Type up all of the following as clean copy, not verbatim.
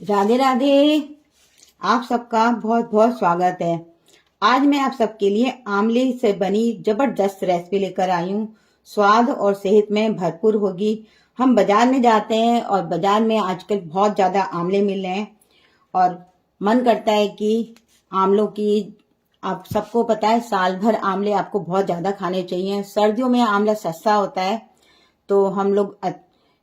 राधे राधे। आप सबका बहुत बहुत स्वागत है। आज मैं आप सबके लिए आंवले से बनी जबरदस्त रेसिपी लेकर आई हूँ। स्वाद और सेहत में भरपूर होगी। हम बाजार में जाते हैं और बाजार में आजकल बहुत ज्यादा आंवले मिल रहे हैं और मन करता है कि आंवलों की, आप सबको पता है, साल भर आंवले आपको बहुत ज्यादा खाने चाहिए। सर्दियों में आंवला सस्ता होता है तो हम लोग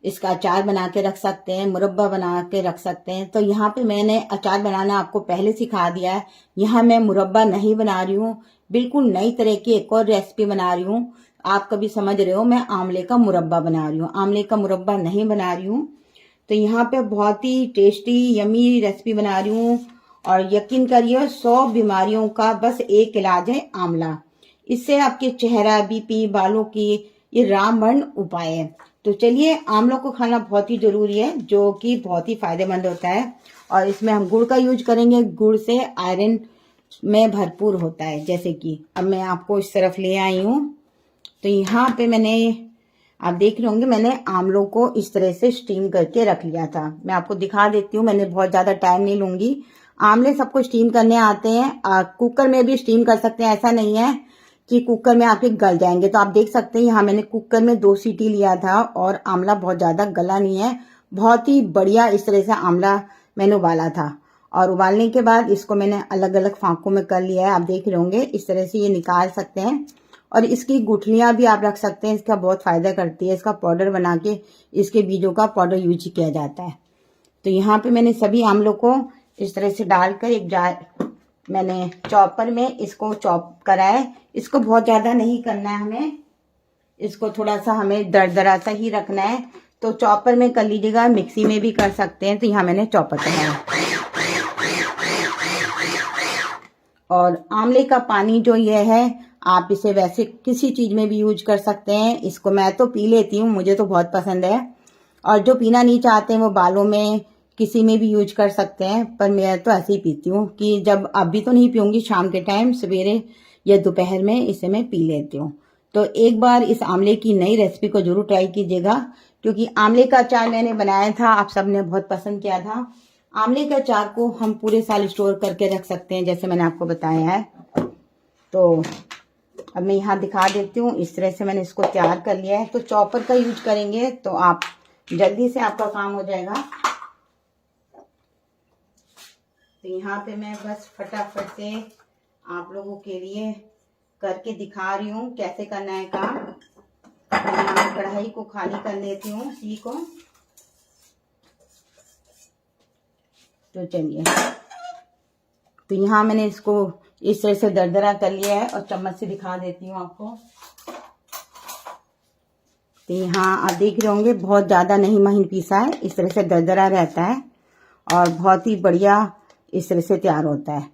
इसका अचार बना के रख सकते हैं, मुरब्बा बना के रख सकते हैं। तो यहाँ पे मैंने अचार बनाना आपको पहले सिखा दिया है। यहाँ मैं मुरब्बा नहीं बना रही हूँ, बिल्कुल नई तरह की एक और रेसिपी बना रही हूँ। आप कभी समझ रहे हो, मैं आंवले का मुरब्बा बना रही हूँ, आंवले का मुरब्बा नहीं बना रही हूँ। तो यहाँ पे बहुत ही टेस्टी यमी रेसिपी बना रही हूँ और यकीन करिए 100 बीमारियों का बस एक इलाज है आंवला। इससे आपके चेहरा, बीपी, बालों की ये रामबाण उपाय है। तो चलिए, आंवलों को खाना बहुत ही जरूरी है, जो कि बहुत ही फायदेमंद होता है। और इसमें हम गुड़ का यूज करेंगे। गुड़ से आयरन में भरपूर होता है। जैसे कि अब मैं आपको इस तरफ ले आई हूँ। तो यहाँ पे आप देख रहे होंगे, मैंने आंवलों को इस तरह से स्टीम करके रख लिया था। मैं आपको दिखा देती हूँ, मैंने बहुत ज्यादा टाइम नहीं लूंगी। आंवले सबको स्टीम करने आते हैं, कुकर में भी स्टीम कर सकते हैं। ऐसा नहीं है कि कुकर में आपके गल जाएंगे। तो आप देख सकते हैं, यहाँ मैंने कुकर में 2 सीटी लिया था और आंवला बहुत ज्यादा गला नहीं है। बहुत ही बढ़िया इस तरह से आंवला मैंने उबाला था। और उबालने के बाद इसको मैंने अलग अलग फांकों में कर लिया है। आप देख रहे होंगे, इस तरह से ये निकाल सकते हैं। और इसकी गुठलियां भी आप रख सकते हैं, इसका बहुत फायदा करती है। इसका पाउडर बना के इसके बीजों का पाउडर यूज किया जाता है। तो यहाँ पे मैंने सभी आंवलों को इस तरह से डालकर एक जार, मैंने चॉपर में इसको चॉप करा है। इसको बहुत ज्यादा नहीं करना है हमें, इसको थोड़ा सा हमें दरदरा सा ही रखना है। तो चॉपर में कर लीजिएगा, मिक्सी में भी कर सकते हैं। तो यहाँ मैंने चॉपर कराया। और आंवले का पानी जो ये है, आप इसे वैसे किसी चीज में भी यूज कर सकते हैं। इसको मैं तो पी लेती हूँ, मुझे तो बहुत पसंद है। और जो पीना नहीं चाहते हैं वो बालों में किसी में भी यूज कर सकते हैं। पर मैं तो ऐसे ही पीती हूँ कि जब अभी तो नहीं पीऊंगी, शाम के टाइम, सवेरे या दोपहर में इसे मैं पी लेती हूँ। तो एक बार इस आंवले की नई रेसिपी को जरूर ट्राई कीजिएगा, क्योंकि आंवले का अचार मैंने बनाया था, आप सबने बहुत पसंद किया था। आंवले के अचार को हम पूरे साल स्टोर करके रख सकते हैं, जैसे मैंने आपको बताया है। तो अब मैं यहाँ दिखा देती हूँ, इस तरह से मैंने इसको तैयार कर लिया है। तो चॉपर का यूज करेंगे तो आप जल्दी से आपका काम हो जाएगा। तो यहाँ पे मैं बस फटाफट से आप लोगों के लिए करके दिखा रही हूँ कैसे करना है काम। मैं कढ़ाई को खाली कर लेती हूँ घी को। तो चलिए, तो यहाँ मैंने इसको इस तरह से दरदरा कर लिया है और चम्मच से दिखा देती हूँ आपको। तो यहाँ आप देख रहे होंगे, बहुत ज्यादा नहीं महीन पीसा है, इस तरह से दरदरा रहता है और बहुत ही बढ़िया इस तरह से तैयार होता है।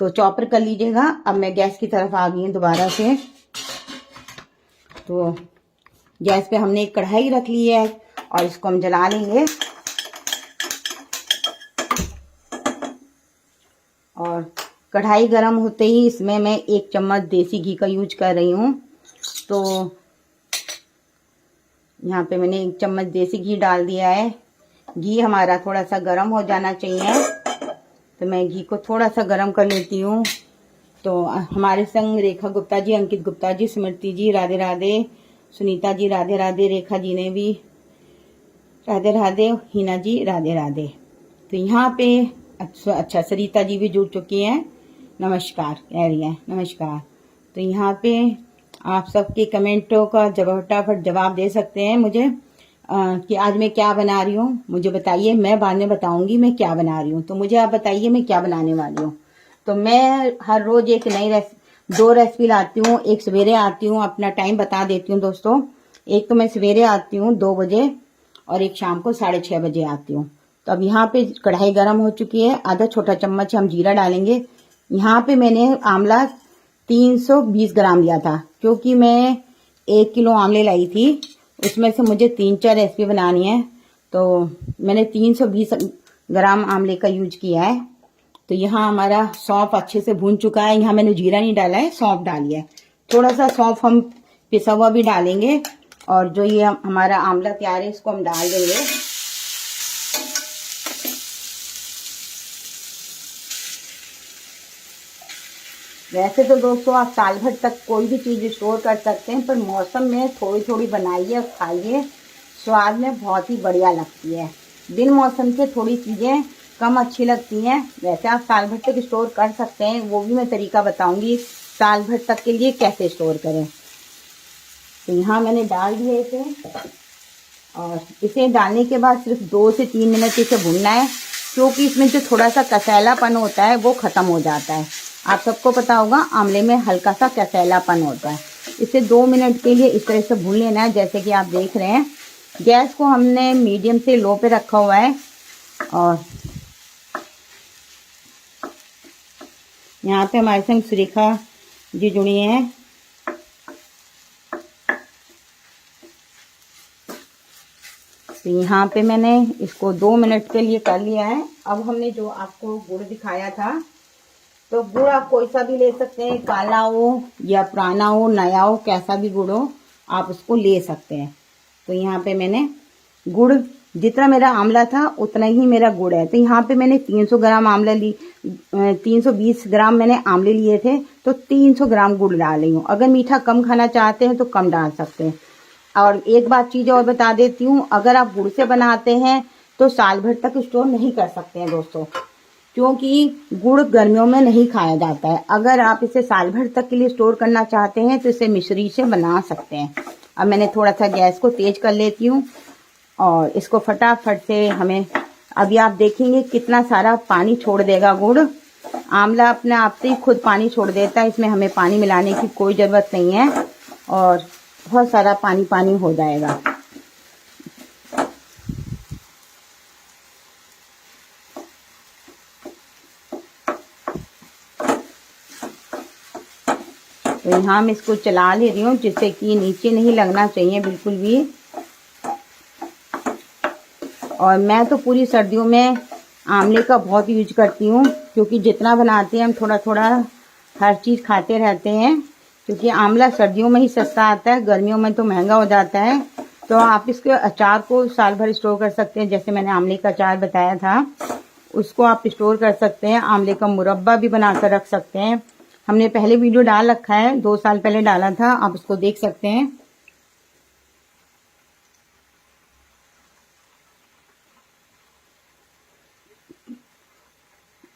तो चॉपर कर लीजिएगा। अब मैं गैस की तरफ आ गई हूँ दोबारा से। तो गैस पे हमने एक कढ़ाई रख ली है और इसको हम जला लेंगे। और कढ़ाई गर्म होते ही इसमें मैं 1 चम्मच देसी घी का यूज कर रही हूँ। तो यहाँ पे मैंने 1 चम्मच देसी घी डाल दिया है। घी हमारा थोड़ा सा गर्म हो जाना चाहिए, तो मैं घी को थोड़ा सा गर्म कर लेती हूँ। तो हमारे संग रेखा गुप्ता जी, अंकित गुप्ता जी, स्मृति जी राधे राधे, सुनीता जी राधे राधे, रेखा जी ने भी राधे राधे, हिना जी राधे राधे। तो यहाँ पे अच्छा सरिता जी भी जुड़ चुकी हैं, नमस्कार कह रही है, नमस्कार। तो यहाँ पे आप सबके कमेंटों का फटाफट जवाब दे सकते हैं मुझे कि आज मैं क्या बना रही हूँ, मुझे बताइए। मैं बाद में बताऊंगी मैं क्या बना रही हूँ, तो मुझे आप बताइए मैं क्या बनाने वाली हूँ। तो मैं हर रोज एक नई 2 रेसिपी लाती हूँ। एक सवेरे आती हूँ, अपना टाइम बता देती हूँ दोस्तों। एक तो मैं सवेरे आती हूँ 2 बजे और एक शाम को 6:30 बजे आती हूँ। तो अब यहाँ पे कढ़ाई गर्म हो चुकी है। आधा छोटा चम्मच हम जीरा डालेंगे। यहाँ पे मैंने आंवला 320 ग्राम लिया था, क्योंकि मैं 1 किलो आंवले लाई थी, उसमें से मुझे 3-4 रेसिपी बनानी है। तो मैंने 320 ग्राम आंवले का यूज किया है। तो यहाँ हमारा सौंफ अच्छे से भून चुका है। यहाँ मैंने जीरा नहीं डाला है, सौंफ डाली है। थोड़ा सा सौंफ हम पिसा हुआ भी डालेंगे। और जो ये हमारा आंवला तैयार है, इसको हम डाल देंगे। वैसे तो दोस्तों आप साल भर तक कोई भी चीज़ स्टोर कर सकते हैं, पर मौसम में थोड़ी थोड़ी बनाइए और खाइए, स्वाद में बहुत ही बढ़िया लगती है। बिन मौसम से थोड़ी चीज़ें कम अच्छी लगती हैं। वैसे आप साल भर तक स्टोर कर सकते हैं, वो भी मैं तरीका बताऊंगी साल भर तक के लिए कैसे स्टोर करें। तो यहाँ मैंने डाल दिया इसे, और इसे डालने के बाद सिर्फ 2 से 3 मिनट इसे भूनना है, क्योंकि इसमें जो थोड़ा सा कसैलापन होता है वो ख़त्म हो जाता है। आप सबको पता होगा आंवले में हल्का सा कसैलापन होता है। इसे 2 मिनट के लिए इस तरह से भून लेना है। जैसे कि आप देख रहे हैं, गैस को हमने मीडियम से लो पे रखा हुआ है, और यहाँ पे हमारे संग सुरेखा जी जुड़ी हैं। तो यहाँ पे मैंने इसको 2 मिनट के लिए कर लिया है। अब हमने जो आपको गुड़ दिखाया था, तो गुड़ आप कोई सा भी ले सकते हैं, काला हो या पुराना हो, नया हो, कैसा भी गुड़ हो आप उसको ले सकते हैं। तो यहाँ पे मैंने गुड़, जितना मेरा आंवला था उतना ही मेरा गुड़ है। तो यहाँ पे मैंने 300 ग्राम आंवला 320 ग्राम मैंने आंवले लिए थे, तो 300 ग्राम गुड़ डाल रही हूँ। अगर मीठा कम खाना चाहते हैं तो कम डाल सकते हैं। और एक बात चीज़ और बता देती हूँ, अगर आप गुड़ से बनाते हैं तो साल भर तक स्टोर नहीं कर सकते हैं दोस्तों, क्योंकि गुड़ गर्मियों में नहीं खाया जाता है। अगर आप इसे साल भर तक के लिए स्टोर करना चाहते हैं तो इसे मिश्री से बना सकते हैं। अब मैंने थोड़ा सा गैस को तेज कर लेती हूँ, और इसको फटाफट से हमें, अभी आप देखेंगे कितना सारा पानी छोड़ देगा गुड़। आंवला अपने आप से ही खुद पानी छोड़ देता है, इसमें हमें पानी मिलाने की कोई ज़रूरत नहीं है, और बहुत सारा पानी पानी हो जाएगा। तो यहाँ मैं इसको चला ले रही हूँ, जिससे कि नीचे नहीं लगना चाहिए बिल्कुल भी। और मैं तो पूरी सर्दियों में आंवले का बहुत यूज करती हूँ, क्योंकि जितना बनाते हैं हम थोड़ा थोड़ा हर चीज़ खाते रहते हैं। क्योंकि आंवला सर्दियों में ही सस्ता आता है, गर्मियों में तो महंगा हो जाता है। तो आप इसके अचार को साल भर स्टोर कर सकते हैं। जैसे मैंने आंवले का अचार बताया था, उसको आप स्टोर कर सकते हैं। आंवले का मुरब्बा भी बनाकर रख सकते हैं। हमने पहले वीडियो डाल रखा है, 2 साल पहले डाला था, आप उसको देख सकते हैं।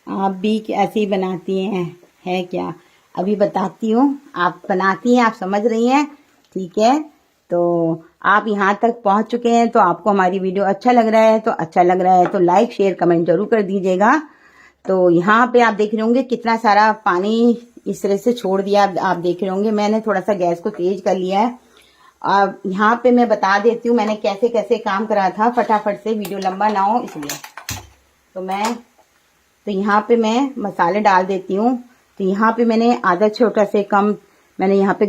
आप भी ऐसे ही बनाती हैं, है क्या? अभी बताती हूँ। आप बनाती हैं, आप समझ रही हैं, ठीक है। तो आप यहाँ तक पहुँच चुके हैं, तो आपको हमारी वीडियो अच्छा लग रहा है, तो अच्छा लग रहा है तो लाइक शेयर कमेंट जरूर कर दीजिएगा। तो यहाँ पे आप देख रहे होंगे कितना सारा पानी इस तरह से छोड़ दिया। आप देख रहे होंगे मैंने थोड़ा सा गैस को तेज कर लिया है। अब यहाँ पे मैं बता देती हूँ मैंने कैसे कैसे काम करा था, फटाफट से, वीडियो लंबा ना हो इसलिए। तो यहाँ पे मैं मसाले डाल देती हूँ। तो यहाँ पे मैंने आधा छोटा से कम, मैंने यहाँ पे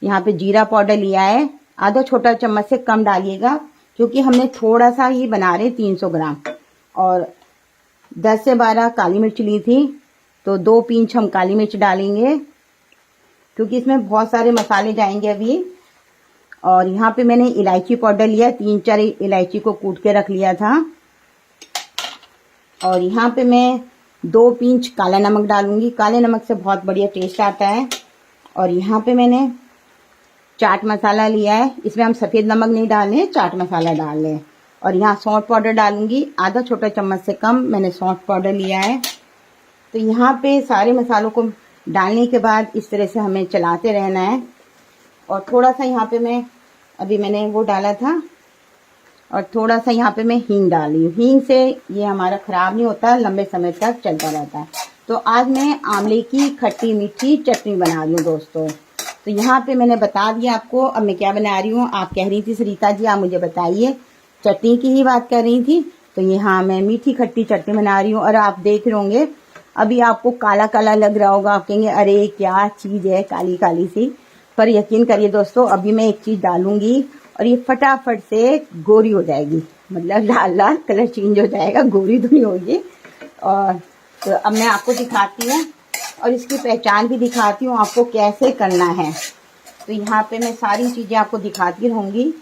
यहाँ पे जीरा पाउडर लिया है। आधा छोटा चम्मच से कम डालिएगा, क्योंकि हमने थोड़ा सा ही बना रहे 300 ग्राम। और 10 से 12 काली मिर्च ली थी, तो 2 पिंच हम काली मिर्च डालेंगे, क्योंकि इसमें बहुत सारे मसाले जाएंगे अभी। और यहाँ पे मैंने इलायची पाउडर लिया, 3-4 इलायची को कूट के रख लिया था। और यहाँ पे मैं 2 पिंच काला नमक डालूंगी, काले नमक से बहुत बढ़िया टेस्ट आता है। और यहाँ पे मैंने चाट मसाला लिया है, इसमें हम सफ़ेद नमक नहीं डालें, चाट मसाला डाल लें। और यहाँ सौंठ पाउडर डालूंगी, आधा छोटा चम्मच से कम मैंने सौंठ पाउडर लिया है। तो यहाँ पे सारे मसालों को डालने के बाद इस तरह से हमें चलाते रहना है। और थोड़ा सा यहाँ पे मैंने वो डाला था, और थोड़ा सा यहाँ पे मैं हींग डाली हूँ। हींग से ये हमारा ख़राब नहीं होता, लंबे समय तक चलता रहता है। तो आज मैं आंवले की खट्टी मीठी चटनी बना रही हूँ दोस्तों। तो यहाँ पे मैंने बता दिया आपको अब मैं क्या बना रही हूँ। आप कह रही थी सरिता जी आप मुझे बताइए, चटनी की ही बात कर रही थी। तो यहाँ मैं मीठी खट्टी चटनी बना रही हूँ। और आप देख रहे होंगे अभी आपको काला काला लग रहा होगा, आप कहेंगे अरे क्या चीज़ है काली काली सी, पर यकीन करिए दोस्तों, अभी मैं एक चीज़ डालूंगी और ये फटाफट से गोरी हो जाएगी, मतलब लाल लाल कलर चेंज हो जाएगा, गोरी धुनी होगी। और तो अब मैं आपको दिखाती हूँ और इसकी पहचान भी दिखाती हूँ आपको कैसे करना है। तो यहाँ पे मैं सारी चीज़ें आपको दिखाती रहूँगी।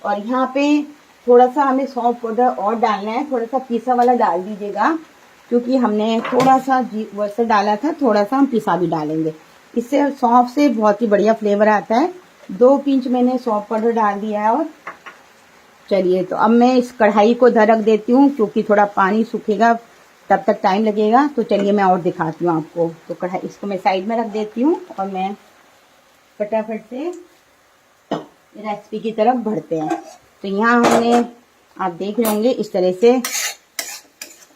और यहाँ पे थोड़ा सा हमें सौंफ पाउडर और डालना है, थोड़ा सा पीसा वाला डाल दीजिएगा, क्योंकि हमने थोड़ा सा वैसे डाला था, थोड़ा सा हम पिसा भी डालेंगे। इससे सौंफ से बहुत ही बढ़िया फ्लेवर आता है। 2 पिंच मैंने सौंफ पाउडर डाल दिया है। और चलिए, तो अब मैं इस कढ़ाई को इधर रख देती हूँ, क्योंकि थोड़ा पानी सूखेगा तब तक टाइम लगेगा। तो चलिए मैं और दिखाती हूँ आपको। तो कढ़ाई इसको मैं साइड में रख देती हूँ और मैं फटाफट से रेसिपी की तरफ बढ़ते हैं। तो यहाँ हमने, आप देख रहे होंगे इस तरह से,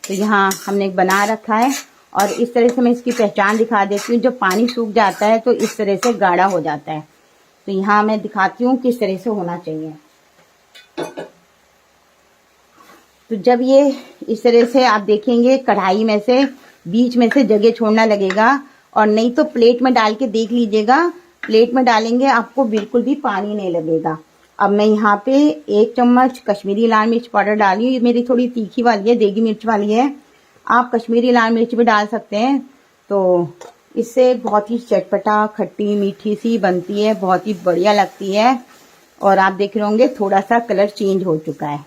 तो यहाँ हमने बना रखा है। और इस तरह से मैं इसकी पहचान दिखा देती हूँ। जब पानी सूख जाता है तो इस तरह से गाढ़ा हो जाता है। तो यहाँ मैं दिखाती हूँ किस तरह से होना चाहिए। तो जब ये इस तरह से आप देखेंगे, कढ़ाई में से बीच में से जगह छोड़ना लगेगा। और नहीं तो प्लेट में डाल के देख लीजिएगा, प्लेट में डालेंगे आपको बिल्कुल भी पानी नहीं लगेगा। अब मैं यहाँ पे 1 चम्मच कश्मीरी लाल मिर्च पाउडर डाली हूँ। ये मेरी थोड़ी तीखी वाली है, देगी मिर्च वाली है। आप कश्मीरी लाल मिर्च भी डाल सकते हैं। तो इससे बहुत ही चटपटा, खट्टी मीठी सी बनती है, बहुत ही बढ़िया लगती है। और आप देख रहे होंगे थोड़ा सा कलर चेंज हो चुका है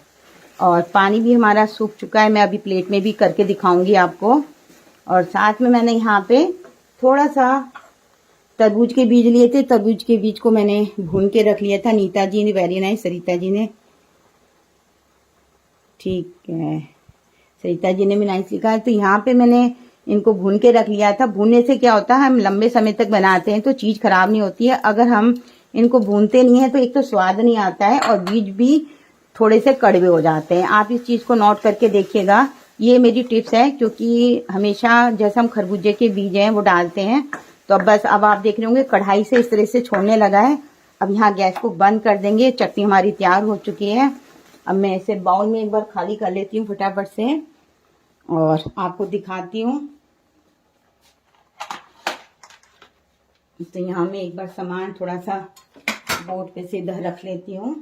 और पानी भी हमारा सूख चुका है। मैं अभी प्लेट में भी करके दिखाऊंगी आपको। और साथ में मैंने यहाँ पे थोड़ा सा तरबूज के बीज लिए थे। तरबूज के बीज को मैंने भून के रख लिया था। नीता जी ने, वेरी नाइस, सरिता जी ने, ठीक है, सरिता जी ने भी नाइस लिखा है। तो यहाँ पे मैंने इनको भून के रख लिया था। भूनने से क्या होता है, हम लंबे समय तक बनाते हैं तो चीज खराब नहीं होती है। अगर हम इनको भूनते नहीं है तो एक तो स्वाद नहीं आता है और बीज भी थोड़े से कड़वे हो जाते हैं। आप इस चीज को नोट करके देखिएगा। ये मेरी टिप्स है, क्योंकि हमेशा जैसे हम खरबूजे के बीज हैं वो डालते हैं। तो अब बस, अब आप देख रहे होंगे कढ़ाई से इस तरह से छोड़ने लगा है। अब यहाँ गैस को बंद कर देंगे। चटनी हमारी तैयार हो चुकी है। अब मैं इसे बाउल में एक बार खाली कर लेती हूँ फटाफट से और आपको दिखाती हूँ। तो यहाँ मैं एक बार सामान थोड़ा सा बोर्ड पे से इधर रख लेती हूँ।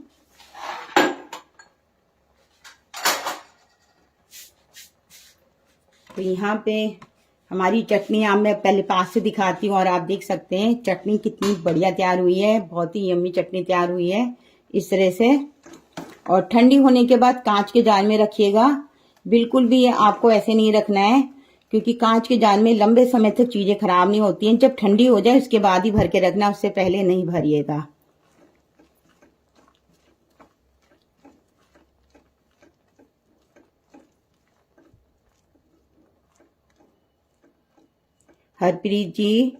तो यहाँ पे हमारी चटनी आप, मैं पहले पास से दिखाती हूँ और आप देख सकते हैं चटनी कितनी बढ़िया तैयार हुई है। बहुत ही यम्मी चटनी तैयार हुई है इस तरह से। और ठंडी होने के बाद कांच के जार में रखिएगा। बिल्कुल भी आपको ऐसे नहीं रखना है, क्योंकि कांच के जार में लंबे समय तक चीजें खराब नहीं होती हैं। जब ठंडी हो जाए उसके बाद ही भर के रखना, उससे पहले नहीं भरिएगा। हरप्रीत जी,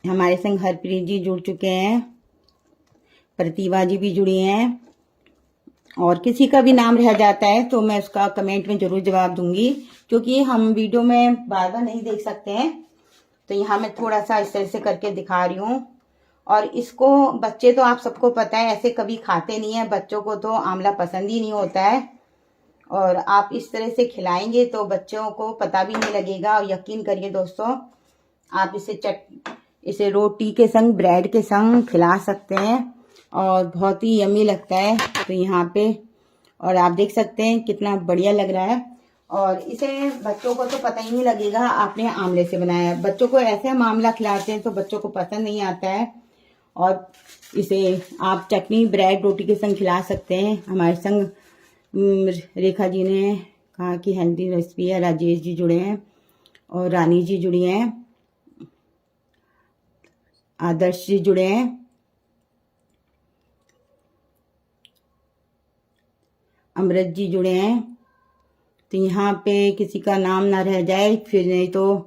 हमारे संग हरप्रीत जी जुड़ चुके हैं। प्रतिभा जी भी जुड़ी हैं। और किसी का भी नाम रह जाता है तो मैं उसका कमेंट में जरूर जवाब दूंगी, क्योंकि हम वीडियो में बार बार नहीं देख सकते हैं। तो यहाँ मैं थोड़ा सा इस तरह से करके दिखा रही हूँ। और इसको बच्चे, तो आप सबको पता है ऐसे कभी खाते नहीं है। बच्चों को तो आंवला पसंद ही नहीं होता है। और आप इस तरह से खिलाएंगे तो बच्चों को पता भी नहीं लगेगा। और यकीन करिए दोस्तों, आप इसे रोटी के संग, ब्रेड के संग खिला सकते हैं और बहुत ही यम्मी लगता है। तो यहाँ पे, और आप देख सकते हैं कितना बढ़िया लग रहा है। और इसे बच्चों को तो पता ही नहीं लगेगा आपने आंवले से बनाया है। बच्चों को ऐसे हम आंवला खिलाते हैं तो बच्चों को पसंद नहीं आता है। और इसे आप चटनी, ब्रेड, रोटी के संग खिला सकते हैं। हमारे संग रेखा जी ने कहा कि हेल्दी रेसिपी है। राजेश जी जुड़े हैं और रानी जी जुड़ी हैं, आदर्श जी जुड़े हैं, अमृत जी जुड़े हैं। तो यहाँ पे किसी का नाम ना रह जाए, फिर नहीं तो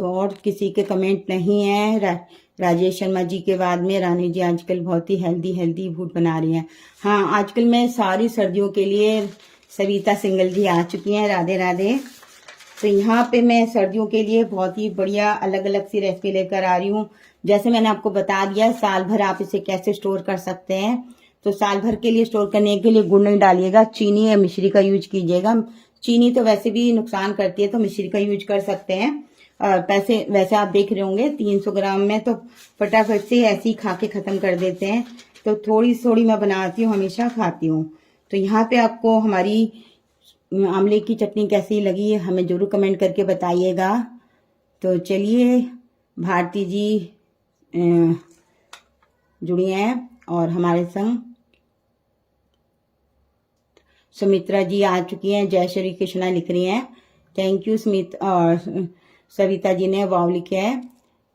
और किसी के कमेंट नहीं है। राजेश शर्मा जी के बाद में रानी जी आजकल बहुत ही हेल्दी फूड बना रही हैं। हाँ, आजकल मैं सारी सर्दियों के लिए सविता सिंगल जी आ चुकी हैं। राधे राधे। तो यहाँ पे मैं सर्दियों के लिए बहुत ही बढ़िया अलग अलग सी रेसिपी लेकर आ रही हूँ। जैसे मैंने आपको बता दिया, साल भर आप इसे कैसे स्टोर कर सकते हैं। तो साल भर के लिए स्टोर करने के लिए गुड़ नहीं डालिएगा, चीनी या मिश्री का यूज कीजिएगा। चीनी तो वैसे भी नुकसान करती है, तो मिश्री का यूज कर सकते हैं। वैसे आप देख रहे होंगे 300 ग्राम में तो फटाफट से ऐसे ही खा के खत्म कर देते हैं। तो थोड़ी थोड़ी मैं बनाती हूँ, हमेशा खाती हूँ। तो यहाँ पे आपको हमारी आंवले की चटनी कैसी लगी हमें जरूर कमेंट करके बताइएगा। तो चलिए, भारती जी जुड़ी हैं और हमारे संग। सुमित्रा जी आ चुकी हैं, जय श्री कृष्णा लिख रही हैं। थैंक यू सविता जी ने वाव लिखे हैं।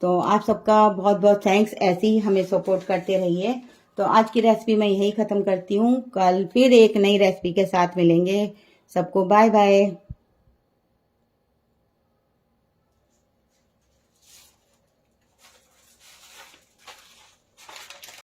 तो आप सबका बहुत बहुत थैंक्स, ऐसे ही हमें सपोर्ट करते रहिए। तो आज की रेसिपी मैं यही खत्म करती हूँ, कल फिर एक नई रेसिपी के साथ मिलेंगे। सबको बाय बाय।